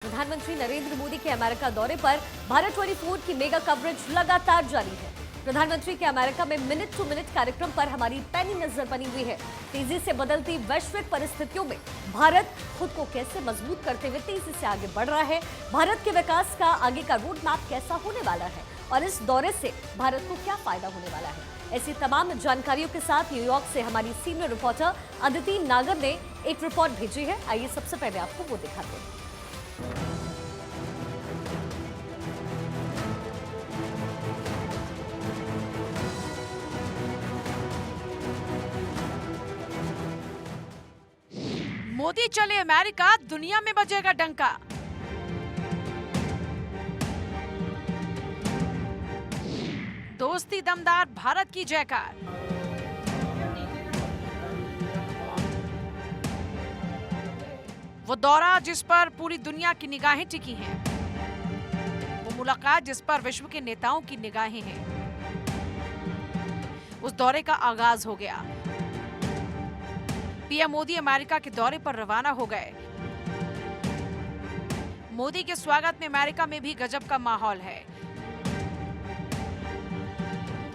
प्रधानमंत्री नरेंद्र मोदी के अमेरिका दौरे पर भारत 24 की मेगा कवरेज लगातार जारी है। प्रधानमंत्री के अमेरिका में मिनट टू मिनट कार्यक्रम पर हमारी पैनी नजर बनी हुई है। तेजी से बदलती वैश्विक परिस्थितियों में भारत खुद को कैसे मजबूत करते हुए तेजी से आगे बढ़ रहा है, भारत के विकास का आगे का रोड मैप कैसा होने वाला है और इस दौरे से भारत को क्या फायदा होने वाला है, ऐसी तमाम जानकारियों के साथ न्यूयॉर्क से हमारी सीनियर रिपोर्टर अदिति नागर ने एक रिपोर्ट भेजी है। आइए सबसे पहले आपको वो दिखाते हैं। मोदी चले अमेरिका, दुनिया में बजेगा डंका। दोस्ती दमदार, भारत की जयकार। वो दौरा जिस पर पूरी दुनिया की निगाहें टिकी हैं, वो मुलाकात जिस पर विश्व के नेताओं की निगाहें हैं। उस दौरे का आगाज हो गया। पीएम मोदी अमेरिका के दौरे पर रवाना हो गए। मोदी के स्वागत में अमेरिका में भी गजब का माहौल है।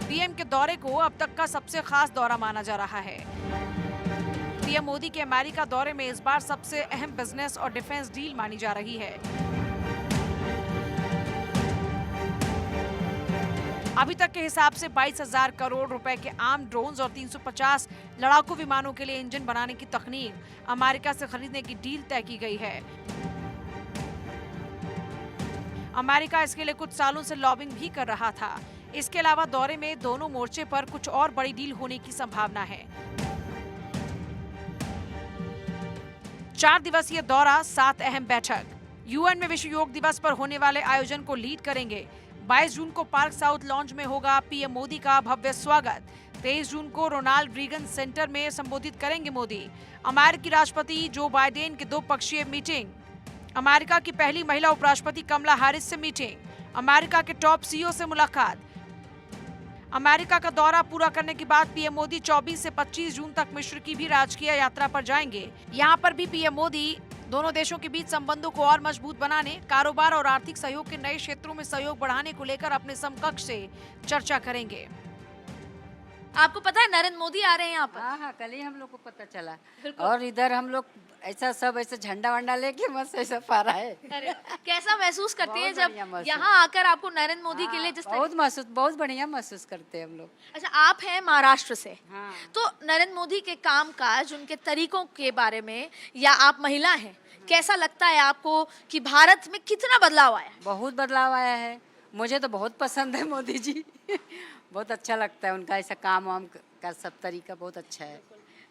पीएम के दौरे को अब तक का सबसे खास दौरा माना जा रहा है। पीएम मोदी के अमेरिका दौरे में इस बार सबसे अहम बिजनेस और डिफेंस डील मानी जा रही है। अभी तक के हिसाब से 22,000 करोड़ रुपए के आर्म ड्रोन्स और 350 लड़ाकू विमानों के लिए इंजन बनाने की तकनीक अमेरिका से खरीदने की डील तय की गई है। अमेरिका इसके लिए कुछ सालों से लॉबिंग भी कर रहा था। इसके अलावा दौरे में दोनों मोर्चे पर कुछ और बड़ी डील होने की संभावना है। 4 दिवसीय दौरा, 7 अहम बैठक। यूएन में विश्व योग दिवस पर होने वाले आयोजन को लीड करेंगे। 22 जून को पार्क साउथ लॉन्ज में होगा पीएम मोदी का भव्य स्वागत। 23 जून को रोनाल्ड रीगन सेंटर में संबोधित करेंगे मोदी। अमेरिकी राष्ट्रपति जो बाइडेन की 2 पक्षीय मीटिंग। अमेरिका की पहली महिला उपराष्ट्रपति कमला हैरिस से मीटिंग। अमेरिका के टॉप सीईओ से मुलाकात। अमेरिका का दौरा पूरा करने के बाद पीएम मोदी 24 से 25 जून तक मिस्र की भी राजकीय यात्रा पर जाएंगे। यहाँ पर भी पीएम मोदी दोनों देशों के बीच संबंधों को और मजबूत बनाने, कारोबार और आर्थिक सहयोग के नए क्षेत्रों में सहयोग बढ़ाने को लेकर अपने समकक्ष से चर्चा करेंगे। आपको पता है नरेंद्र मोदी आ रहे हैं यहाँ पर? हाँ, कल ही हम लोग को पता चला। और इधर हम लोग ऐसा सब ऐसा झंडा वंडा लेके मस्त ऐसा पारा है। अरे कैसा महसूस करते हैं जब महसूस। यहाँ आकर आपको नरेंद्र मोदी के लिए बहुत बढ़िया महसूस करते हैं हम लोग। अच्छा, आप हैं महाराष्ट्र से। हाँ। तो नरेंद्र मोदी के काम काज, उनके तरीकों के बारे में, या आप महिला हैं, कैसा लगता है आपको कि भारत में कितना बदलाव आया? बहुत बदलाव आया है। मुझे तो बहुत पसंद है मोदी जी। बहुत अच्छा लगता है उनका ऐसा काम वाम का सब तरीका बहुत अच्छा है।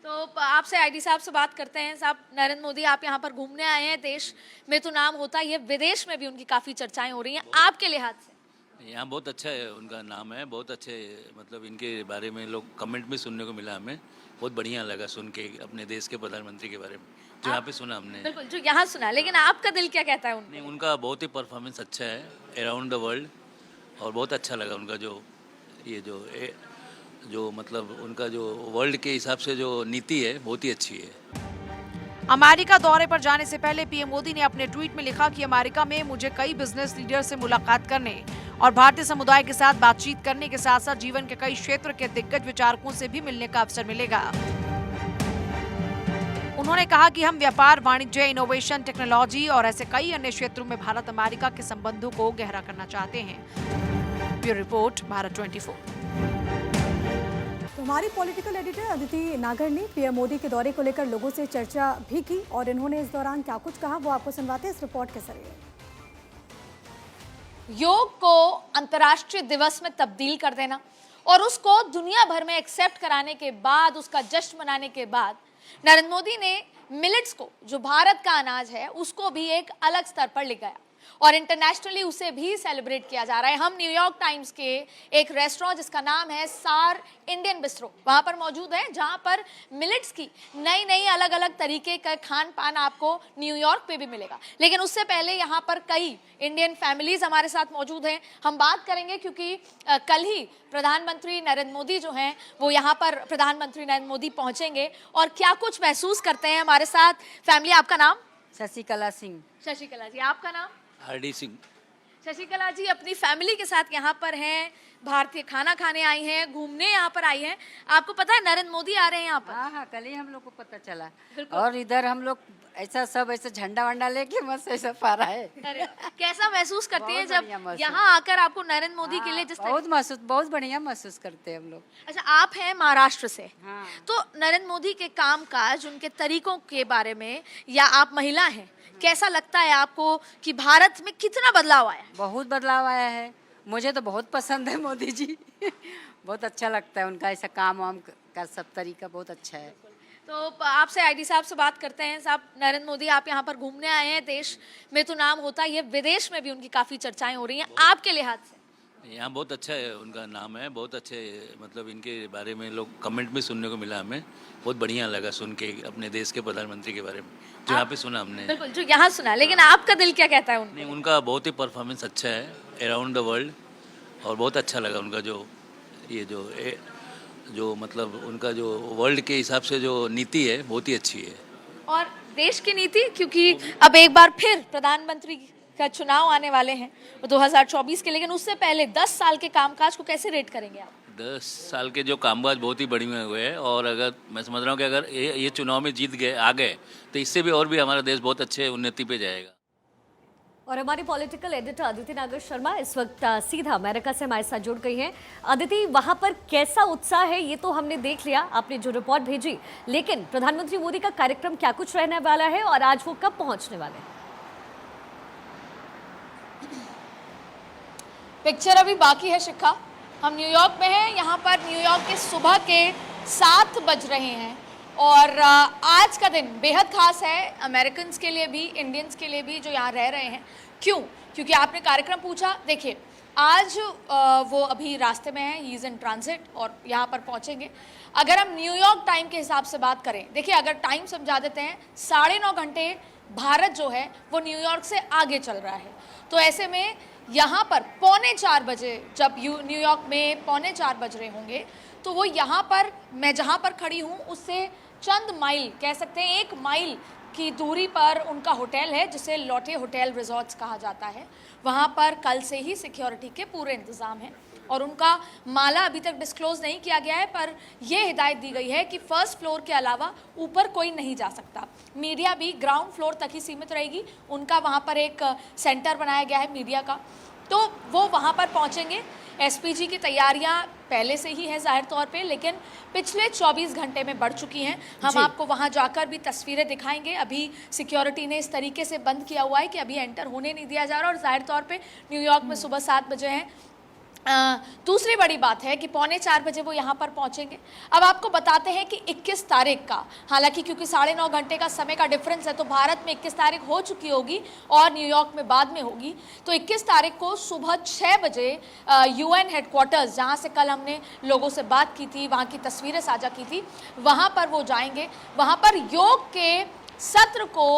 तो आपसे आईडी साहब से बात करते हैं। साहब, नरेंद्र मोदी आप यहाँ पर घूमने आए हैं, देश में तो नाम होता ही है, विदेश में भी उनकी काफी चर्चाएं हो रही हैं, आपके लिहाज से? यहाँ बहुत अच्छा है, उनका नाम है, बहुत अच्छे, मतलब इनके बारे में लोग कमेंट में सुनने को मिला, हमें बहुत बढ़िया लगा सुन के अपने देश के प्रधानमंत्री के बारे में जो यहाँ पे सुना हमने। बिल्कुल, जो यहाँ सुना, लेकिन आपका दिल क्या कहता है नहीं, उनका बहुत ही परफॉर्मेंस अच्छा है अराउंड द वर्ल्ड, और बहुत अच्छा लगा उनका जो मतलब उनका जो वर्ल्ड के हिसाब से जो नीति है बहुत ही अच्छी है। अमेरिका दौरे पर जाने से पहले पीएम मोदी ने अपने ट्वीट में लिखा कि अमेरिका में मुझे कई बिजनेस लीडर से मुलाकात करने और भारतीय समुदाय के साथ बातचीत करने के साथ साथ जीवन के कई क्षेत्र के दिग्गज विचारकों से भी मिलने का अवसर मिलेगा। उन्होंने कहा कि हम व्यापार, वाणिज्य, इनोवेशन, टेक्नोलॉजी और ऐसे कई अन्य क्षेत्रों में भारत अमेरिका के संबंधों को गहरा करना चाहते हैं। Bureau report, Bharat 24। तो हमारी पॉलिटिकल एडिटर अदिति नागर ने पीएम मोदी के दौरे को लेकर लोगों से चर्चा भी की और इन्होंने इस दौरान क्या कुछ कहा वो आपको सुनवाते हैं इस रिपोर्ट के जरिए। योग को अंतर्राष्ट्रीय दिवस में तब्दील कर देना और उसको दुनिया भर में एक्सेप्ट कराने के बाद, उसका जश्न मनाने के बाद, नरेंद्र मोदी ने मिलेट्स को, जो भारत का अनाज है, उसको भी एक अलग स्तर पर ले गया और इंटरनेशनली उसे भी सेलिब्रेट किया जा रहा है। हम न्यूयॉर्क टाइम्स के एक रेस्टोरेंट जिसका नाम है सार इंडियन बिस्ट्रो, वहां पर मौजूद है, जहां पर मिलेट्स की नई नई अलग अलग तरीके का खान पान आपको न्यूयॉर्क पे भी मिलेगा। लेकिन उससे पहले यहाँ पर कई इंडियन फैमिलीज हमारे साथ मौजूद हैं। हम बात करेंगे क्योंकि कल ही प्रधानमंत्री नरेंद्र मोदी जो हैं वो यहाँ पर प्रधानमंत्री नरेंद्र मोदी पहुंचेंगे और क्या कुछ महसूस करते हैं। हमारे साथ फैमिली, आपका नाम? शशिकला सिंह। शशिकला जी, आपका नाम? RD सिंह। शशिकला जी अपनी फैमिली के साथ यहाँ पर हैं, भारतीय खाना खाने आई हैं, घूमने यहाँ पर आई हैं। आपको पता है नरेंद्र मोदी आ रहे हैं यहाँ पर? हाँ हाँ, कल ही हम लोग को पता चला। बिल्कुल। और इधर हम लोग ऐसा सब ऐसा झंडा वंडा लेके मस्त ऐसा पारा है। अरे, कैसा महसूस करती है बहुत जब बढ़िया महसूस। यहाँ आकर आपको नरेंद्र मोदी के लिए जिस तरह? बहुत बढ़िया महसूस करते हैं हम लोग। अच्छा, आप हैं महाराष्ट्र से, हाँ। तो नरेंद्र मोदी के कामकाज, उनके तरीकों के बारे में, या आप महिला हैं, कैसा लगता है आपको कि भारत में कितना बदलाव आया है? बहुत बदलाव आया है, मुझे तो बहुत पसंद है मोदी जी। बहुत अच्छा लगता है उनका ऐसा काम वाम का सब तरीका बहुत अच्छा है। तो आपसे आईडी साहब से बात करते हैं। साहब, नरेंद्र मोदी आप यहाँ पर घूमने आए हैं, देश में तो नाम होता ही है, विदेश में भी उनकी काफ़ी चर्चाएं हो रही हैं, आपके लिहाज से? यहाँ बहुत अच्छा है, उनका नाम है, बहुत अच्छे मतलब इनके बारे में लोग कमेंट में सुनने को मिला हमें। बहुत बढ़िया लगा सुन के अपने देश के प्रधानमंत्री के बारे में, जो यहाँ पे सुना हमने। बिल्कुल, जो यहाँ सुना, लेकिन आपका दिल क्या कहता है उनको? नहीं, उनका बहुत ही परफॉर्मेंस अच्छा है अराउंड द वर्ल्ड, और बहुत अच्छा लगा उनका जो मतलब उनका जो वर्ल्ड के हिसाब से जो नीति है बहुत ही अच्छी है। और देश की नीति, क्योंकि अब एक बार फिर प्रधानमंत्री का चुनाव आने वाले हैं, वो 2024 के, लेकिन उससे पहले 10 साल के कामकाज को कैसे रेट करेंगे आप? 10 साल के जो कामकाज बहुत ही बढ़िया हुए हैं, और अगर मैं समझ रहा हूँ कि अगर ये चुनाव में जीत गए, आ गए, तो इससे भी और भी हमारा देश बहुत अच्छे उन्नति पे जाएगा। और हमारी पॉलिटिकल एडिटर अदिति नागर शर्मा इस वक्त सीधा अमेरिका से हमारे साथ जुड़ गई हैं। अदिति, वहां पर कैसा उत्साह है ये तो हमने देख लिया, आपने जो रिपोर्ट भेजी, लेकिन प्रधानमंत्री मोदी का कार्यक्रम क्या कुछ रहने वाला है और आज वो कब पहुंचने वाले हैं? पिक्चर अभी बाकी है शिखा। हम न्यूयॉर्क में हैं, यहाँ पर न्यूयॉर्क के सुबह के 7 बज रहे हैं, और आज का दिन बेहद खास है अमेरिकन्स के लिए भी, इंडियंस के लिए भी जो यहाँ रह रहे हैं। क्यों? क्योंकि आपने कार्यक्रम पूछा। देखिए, आज वो अभी रास्ते में है, ही इज़ इन ट्रांजिट, और यहाँ पर पहुँचेंगे। अगर हम न्यूयॉर्क टाइम के हिसाब से बात करें, देखिए अगर टाइम समझा देते हैं, 9.5 घंटे भारत जो है वो न्यूयॉर्क से आगे चल रहा है। तो ऐसे में यहाँ पर 3:45 बजे, जब न्यूयॉर्क में 3:45 बज रहे होंगे, तो वो यहाँ पर, मैं जहाँ पर खड़ी हूँ उससे चंद माइल, कह सकते हैं 1 माइल की दूरी पर उनका होटल है, जिसे लॉटे होटल रिजॉर्ट्स कहा जाता है। वहाँ पर कल से ही सिक्योरिटी के पूरे इंतज़ाम हैं, और उनका माला अभी तक डिस्क्लोज नहीं किया गया है, पर यह हिदायत दी गई है कि फर्स्ट फ्लोर के अलावा ऊपर कोई नहीं जा सकता। मीडिया भी ग्राउंड फ्लोर तक ही सीमित रहेगी। उनका वहाँ पर एक सेंटर बनाया गया है मीडिया का, तो वो वहाँ पर पहुँचेंगे। एसपीजी की तैयारियां पहले से ही है जाहिर तौर पे, लेकिन पिछले 24 घंटे में बढ़ चुकी हैं। हम आपको वहां जाकर भी तस्वीरें दिखाएंगे। अभी सिक्योरिटी ने इस तरीके से बंद किया हुआ है कि अभी एंटर होने नहीं दिया जा रहा, और जाहिर तौर पे न्यूयॉर्क में सुबह 7 बजे हैं। दूसरी बड़ी बात है कि 3:45 बजे वो यहाँ पर पहुँचेंगे। अब आपको बताते हैं कि 21 तारीख का, हालांकि क्योंकि 9.5 घंटे का समय का डिफरेंस है, तो भारत में 21 तारीख हो चुकी होगी और न्यूयॉर्क में बाद में होगी। तो 21 तारीख को सुबह 6 बजे UN हेडक्वार्टर्स, जहाँ से कल हमने लोगों से बात की थी, वहाँ की तस्वीरें साझा की थी, वहाँ पर वो जाएंगे। वहाँ पर योग के सत्र को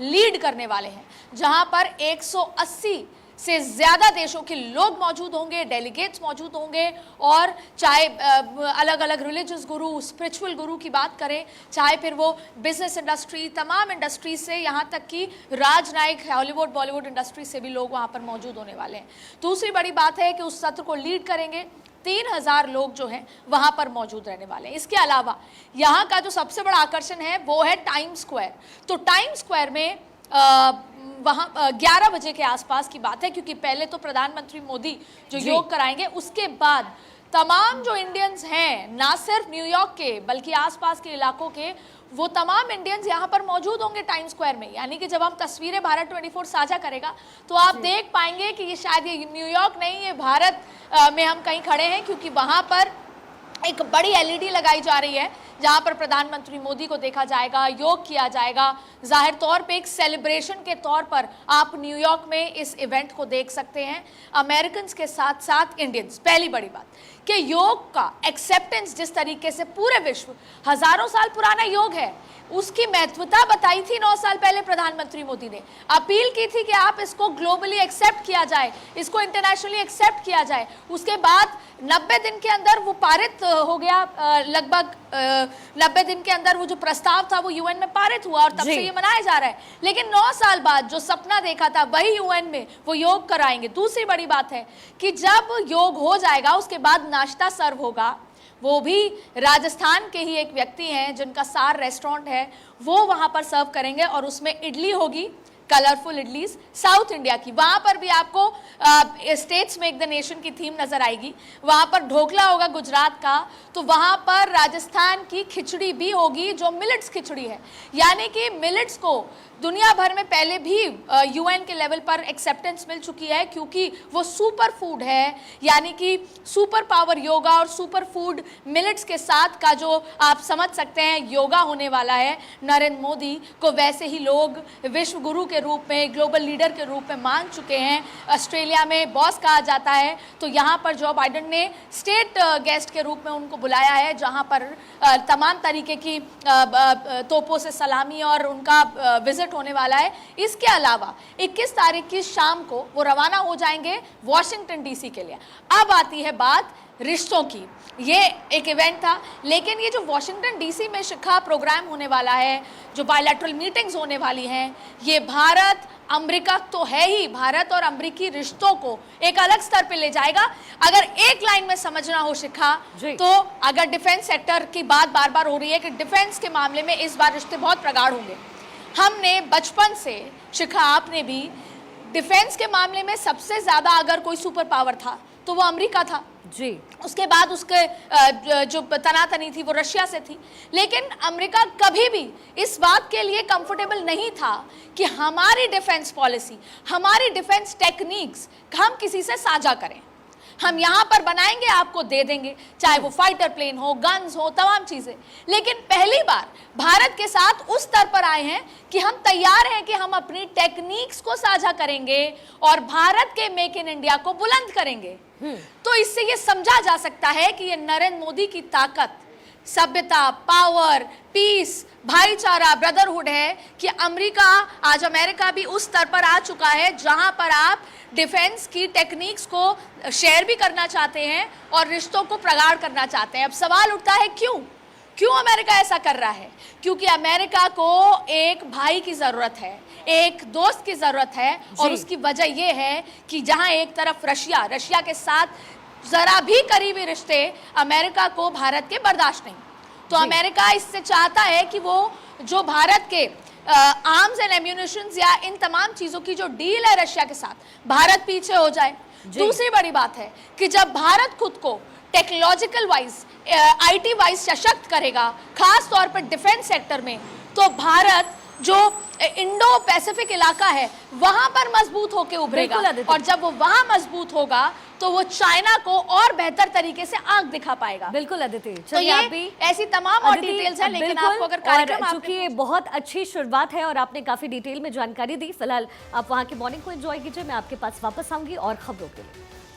लीड करने वाले हैं, जहाँ पर 180 से ज़्यादा देशों के लोग मौजूद होंगे, डेलीगेट्स मौजूद होंगे। और चाहे अलग अलग रिलीजियस गुरु, स्पिरिचुअल गुरु की बात करें, चाहे फिर वो बिजनेस इंडस्ट्री, तमाम इंडस्ट्री से, यहाँ तक कि राजनयिक हॉलीवुड बॉलीवुड इंडस्ट्री से भी लोग वहाँ पर मौजूद होने वाले हैं। दूसरी बड़ी बात है कि उस सत्र को लीड करेंगे 3000 लोग जो हैं वहाँ पर मौजूद रहने वाले हैं। इसके अलावा यहाँ का जो सबसे बड़ा आकर्षण है वो है टाइम स्क्वायर। तो टाइम स्क्वायर में वहाँ 11 बजे के आसपास की बात है, क्योंकि पहले तो प्रधानमंत्री मोदी जो योग कराएंगे, उसके बाद तमाम जो इंडियंस हैं, ना सिर्फ न्यूयॉर्क के बल्कि आसपास के इलाकों के, वो तमाम इंडियंस यहाँ पर मौजूद होंगे टाइम स्क्वायर में। यानी कि जब हम तस्वीरें भारत 24 साझा करेगा तो आप देख पाएंगे कि ये शायद ये न्यूयॉर्क नहीं, ये भारत में हम कहीं खड़े हैं, क्योंकि वहाँ पर एक बड़ी LED लगाई जा रही है, जहां पर प्रधानमंत्री मोदी को देखा जाएगा, योग किया जाएगा। जाहिर तौर पे एक सेलिब्रेशन के तौर पर आप न्यूयॉर्क में इस इवेंट को देख सकते हैं, अमेरिकन्स के साथ साथ इंडियंस। पहली बड़ी बात कि योग का एक्सेप्टेंस जिस तरीके से पूरे विश्व, हजारों साल पुराना योग है, उसकी महत्वता बताई थी 9 साल पहले प्रधानमंत्री मोदी ने। अपील की थी कि आप इसको ग्लोबली एक्सेप्ट किया जाए, इसको इंटरनेशनली एक्सेप्ट किया जाए। उसके बाद 90 दिन के अंदर वो पारित हो गया लगभग 90 दिन के अंदर वो जो प्रस्ताव था वो यूएन में पारित हुआ और तब जी। से ये मनाया जा रहा है। लेकिन 9 साल बाद जो सपना देखा था वही यूएन में वो योग कराएंगे। दूसरी बड़ी बात है कि जब योग हो जाएगा उसके बाद नाश्ता सर्व होगा, वो भी राजस्थान के ही एक व्यक्ति हैं जिनका सार रेस्टोरेंट है, वो वहां पर सर्व करेंगे और उसमें इडली होगी, कलरफुल इडलीज साउथ इंडिया की। वहां पर भी आपको स्टेट्स मेक द नेशन की थीम नजर आएगी। वहां पर ढोकला होगा गुजरात का, तो वहां पर राजस्थान की खिचड़ी भी होगी जो मिलेट्स खिचड़ी है। यानी कि मिलेट्स को दुनिया भर में पहले भी यूएन के लेवल पर एक्सेप्टेंस मिल चुकी है क्योंकि वो सुपर फूड है। यानी कि सुपर पावर योगा और सुपर फूड मिलेट्स के साथ का जो आप समझ सकते हैं योगा होने वाला है। नरेंद्र मोदी को वैसे ही लोग विश्व गुरु के रूप में, ग्लोबल लीडर के रूप में मान चुके हैं। ऑस्ट्रेलिया में बॉस कहा जाता है, तो यहाँ पर जो बाइडेन ने स्टेट गेस्ट के रूप में उनको बुलाया है, जहाँ पर तमाम तरीके की तोपों से सलामी और उनका विजिट होने वाला है। इसके अलावा 21 तारीख की शाम को वो रवाना हो जाएंगे वॉशिंगटन डीसी के लिए। अब आती है बात रिश्तों की। ये एक इवेंट था, लेकिन ये जो वॉशिंगटन डीसी में शिखा प्रोग्राम होने वाला है, जो बायलैटरल मीटिंग्स होने वाली हैं, ये भारत अमेरिका तो है ही, भारत और अमेरिकी रिश्तों को एक अलग स्तर पे ले जाएगा। अगर एक लाइन में समझना हो शिखा, तो अगर डिफेंस सेक्टर की बात बार बार हो रही है कि डिफेंस के मामले में इस बार रिश्ते बहुत प्रगाढ़ होंगे। हमने बचपन से, शिखा आपने भी, डिफेंस के मामले में सबसे ज्यादा अगर कोई सुपर पावर था तो वो अमेरिका था जी। उसके बाद उसके जो तनातनी थी वो रशिया से थी। लेकिन अमेरिका कभी भी इस बात के लिए कंफर्टेबल नहीं था कि हमारी डिफेंस पॉलिसी, हमारी डिफेंस टेक्निक्स हम किसी से साझा करें। हम यहाँ पर बनाएंगे, आपको दे देंगे, चाहे वो फाइटर प्लेन हो, गन्स हो, तमाम चीजें। लेकिन पहली बार भारत के साथ उस स्तर पर आए हैं कि हम तैयार हैं कि हम अपनी टेक्निक्स को साझा करेंगे और भारत के मेक इन इंडिया को बुलंद करेंगे। तो इससे ये समझा जा सकता है कि ये नरेंद्र मोदी की ताकत, सभ्यता, पावर, पीस, भाईचारा, ब्रदरहुड है कि अमेरिका भी उस स्तर पर आ चुका है जहां पर आप डिफेंस की टेक्निक्स को शेयर भी करना चाहते हैं और रिश्तों को प्रगाढ़ करना चाहते हैं। अब सवाल उठता है क्यों अमेरिका ऐसा कर रहा है? क्योंकि अमेरिका को एक भाई की जरूरत है, एक दोस्त की जरूरत है, और उसकी वजह यह है कि जहां एक तरफ रशिया के साथ जरा भी करीबी रिश्ते अमेरिका को भारत के बर्दाश्त नहीं, तो अमेरिका इससे चाहता है कि वो जो भारत के आर्म्स एंड एम्यूनिशंस या इन तमाम चीजों की जो डील है रशिया के साथ, भारत पीछे हो जाए। दूसरी बड़ी बात है कि जब भारत खुद को टेक्नोलॉजिकल वाइज, आईटी वाइज सशक्त करेगा, खास तौर पर डिफेंस सेक्टर में, तो भारत जो इंडो पैसिफिक इलाका है वहां पर मजबूत होकर उभरेगा। और जब वो वहां मजबूत होगा तो वो चाइना को और बेहतर तरीके से आंख दिखा पाएगा। बिल्कुल अदिति, तो ये आप भी ऐसी तमाम और डिटेल्स हैं, लेकिन आपको अगर कार्यक्रम, चूंकि ये बहुत अच्छी शुरुआत है और आपने काफी डिटेल में जानकारी दी, फिलहाल आप वहां की मॉर्निंग को एंजॉय कीजिए। मैं आपके पास वापस आऊंगी और खबरों के लिए।